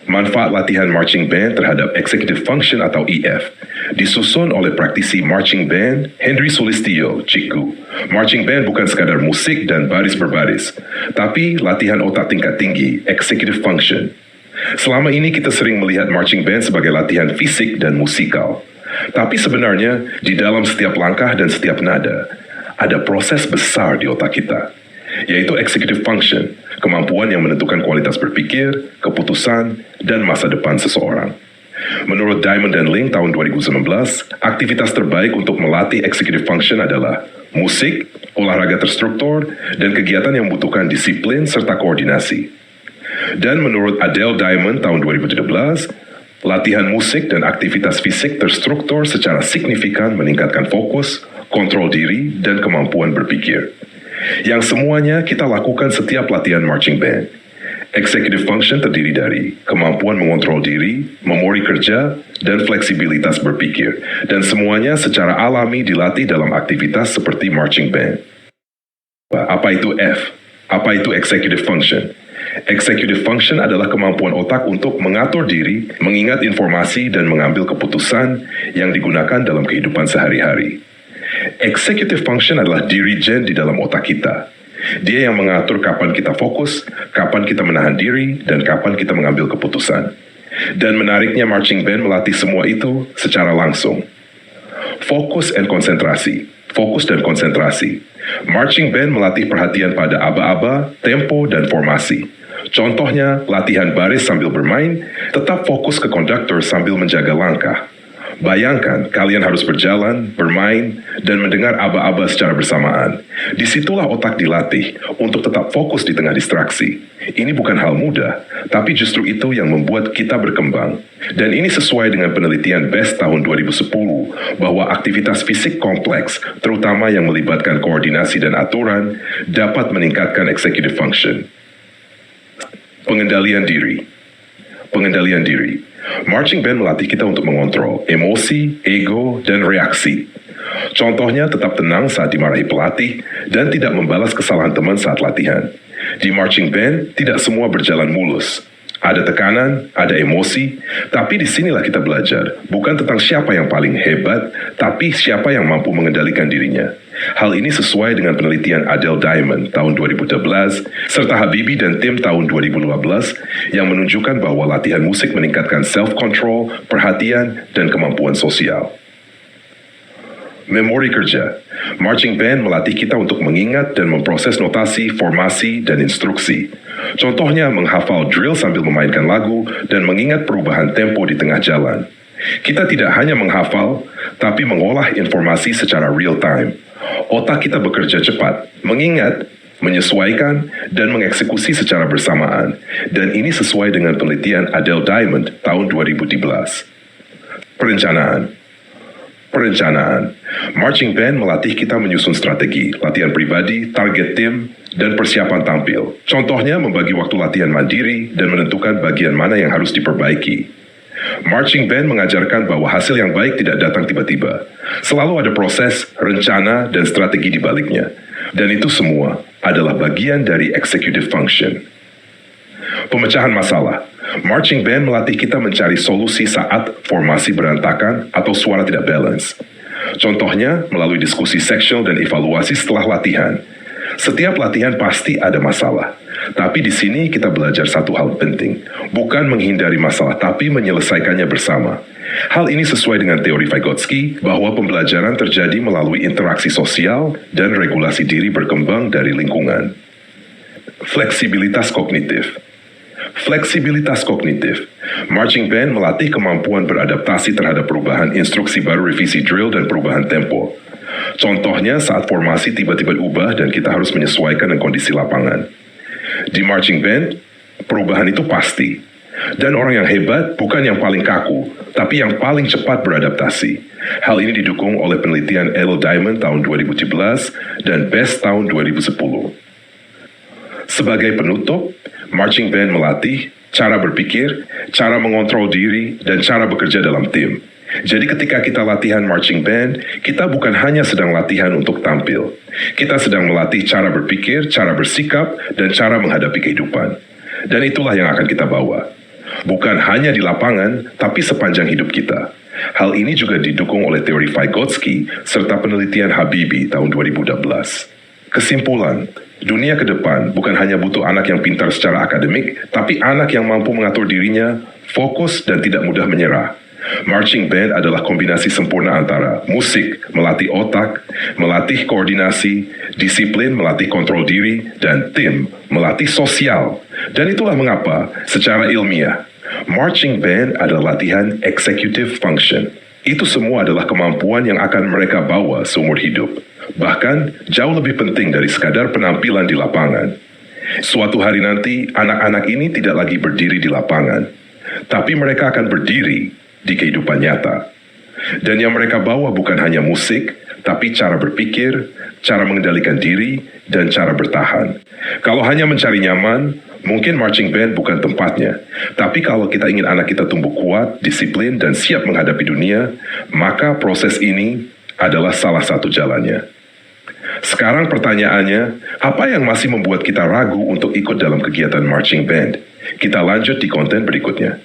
Manfaat latihan marching band terhadap executive function atau EF disusun oleh praktisi marching band Henry Sulistyo, Cikgu. Marching band bukan sekadar musik dan baris berbaris, tapi latihan otak tingkat tinggi, executive function. Selama ini kita sering melihat marching band sebagai latihan fisik dan musikal. Tapi sebenarnya di dalam setiap langkah dan setiap nada ada proses besar di otak kita, yaitu executive function, kemampuan yang menentukan kualitas berpikir, keputusan, dan masa depan seseorang. Menurut Diamond dan Ling tahun 2019, aktivitas terbaik untuk melatih executive function adalah musik, olahraga terstruktur, dan kegiatan yang membutuhkan disiplin serta koordinasi. Dan menurut Adele Diamond tahun 2017, latihan musik dan aktivitas fisik terstruktur secara signifikan meningkatkan fokus, kontrol diri, dan kemampuan berpikir. Yang semuanya kita lakukan setiap latihan marching band. Executive function terdiri dari kemampuan mengontrol diri, memori kerja, dan fleksibilitas berpikir. Dan semuanya secara alami dilatih dalam aktivitas seperti marching band. Apa itu F? Apa itu executive function? Executive function adalah kemampuan otak untuk mengatur diri, mengingat informasi, dan mengambil keputusan yang digunakan dalam kehidupan sehari-hari. Executive function adalah dirijen di dalam otak kita. Dia yang mengatur kapan kita fokus, kapan kita menahan diri, dan kapan kita mengambil keputusan. Dan menariknya marching band melatih semua itu secara langsung. Fokus dan konsentrasi. Fokus dan konsentrasi. Marching band melatih perhatian pada aba-aba, tempo, dan formasi. Contohnya, latihan baris sambil bermain, tetap fokus ke konduktor sambil menjaga langkah. Bayangkan, kalian harus berjalan, bermain, dan mendengar aba-aba secara bersamaan. Disitulah otak dilatih untuk tetap fokus di tengah distraksi. Ini bukan hal mudah, tapi justru itu yang membuat kita berkembang. Dan ini sesuai dengan penelitian BEST tahun 2010, bahwa aktivitas fisik kompleks, terutama yang melibatkan koordinasi dan aturan, dapat meningkatkan executive function. Pengendalian diri. Pengendalian diri. Marching band melatih kita untuk mengontrol emosi, ego, dan reaksi. Contohnya tetap tenang saat dimarahi pelatih dan tidak membalas kesalahan teman saat latihan. Di marching band, tidak semua berjalan mulus. Ada tekanan, ada emosi, tapi disinilah kita belajar. Bukan tentang siapa yang paling hebat, tapi siapa yang mampu mengendalikan dirinya. Hal ini sesuai dengan penelitian Adele Diamond tahun 2012, serta Habibie dan tim tahun 2015, yang menunjukkan bahwa latihan musik meningkatkan self-control, perhatian, dan kemampuan sosial. Memori kerja. Marching band melatih kita untuk mengingat dan memproses notasi, formasi, dan instruksi. Contohnya menghafal drill sambil memainkan lagu dan mengingat perubahan tempo di tengah jalan. Kita tidak hanya menghafal, tapi mengolah informasi secara real time. Otak kita bekerja cepat, mengingat, menyesuaikan, dan mengeksekusi secara bersamaan. Dan ini sesuai dengan penelitian Adele Diamond tahun 2012. Perencanaan. Marching band melatih kita menyusun strategi, latihan pribadi, target tim, dan persiapan tampil. Contohnya membagi waktu latihan mandiri dan menentukan bagian mana yang harus diperbaiki. Marching band mengajarkan bahwa hasil yang baik tidak datang tiba-tiba. Selalu ada proses, rencana, dan strategi di baliknya. Dan itu semua adalah bagian dari executive function. Pemecahan masalah. Marching band melatih kita mencari solusi saat formasi berantakan atau suara tidak balance. Contohnya melalui diskusi seksual dan evaluasi setelah latihan. Setiap latihan pasti ada masalah. Tapi di sini kita belajar satu hal penting. Bukan menghindari masalah, tapi menyelesaikannya bersama. Hal ini sesuai dengan teori Vygotsky bahwa pembelajaran terjadi melalui interaksi sosial dan regulasi diri berkembang dari lingkungan. Fleksibilitas kognitif. Marching band melatih kemampuan beradaptasi terhadap perubahan instruksi baru, revisi drill, dan perubahan tempo. Contohnya saat formasi tiba-tiba ubah dan kita harus menyesuaikan dengan kondisi lapangan. Di marching band, perubahan itu pasti. Dan orang yang hebat bukan yang paling kaku, tapi yang paling cepat beradaptasi. Hal ini didukung oleh penelitian Adele Diamond tahun 2017 dan BEST tahun 2010. Sebagai penutup, marching band melatih cara berpikir, cara mengontrol diri, dan cara bekerja dalam tim. Jadi ketika kita latihan marching band, kita bukan hanya sedang latihan untuk tampil. Kita sedang melatih cara berpikir, cara bersikap, dan cara menghadapi kehidupan. Dan itulah yang akan kita bawa. bukan hanya di lapangan, tapi sepanjang hidup kita. Hal ini juga didukung oleh teori Vygotsky serta penelitian Habibie tahun 2012. Kesimpulan, dunia ke depan bukan hanya butuh anak yang pintar secara akademik, tapi anak yang mampu mengatur dirinya, fokus dan tidak mudah menyerah. Marching band adalah kombinasi sempurna antara musik, melatih otak, melatih koordinasi, disiplin, melatih kontrol diri, dan tim, melatih sosial. Dan itulah mengapa, secara ilmiah, marching band adalah latihan executive function. Itu semua adalah kemampuan yang akan mereka bawa seumur hidup. Bahkan, jauh lebih penting dari sekadar penampilan di lapangan. Suatu hari nanti, anak-anak ini tidak lagi berdiri di lapangan, tapi mereka akan berdiri di kehidupan nyata. Dan yang mereka bawa bukan hanya musik, tapi cara berpikir, cara mengendalikan diri, dan cara bertahan. Kalau hanya mencari nyaman, mungkin marching band bukan tempatnya. Tapi kalau kita ingin anak kita tumbuh kuat, disiplin, dan siap menghadapi dunia, maka proses ini adalah salah satu jalannya. Sekarang pertanyaannya, apa yang masih membuat kita ragu untuk ikut dalam kegiatan marching band? Kita lanjut di konten berikutnya.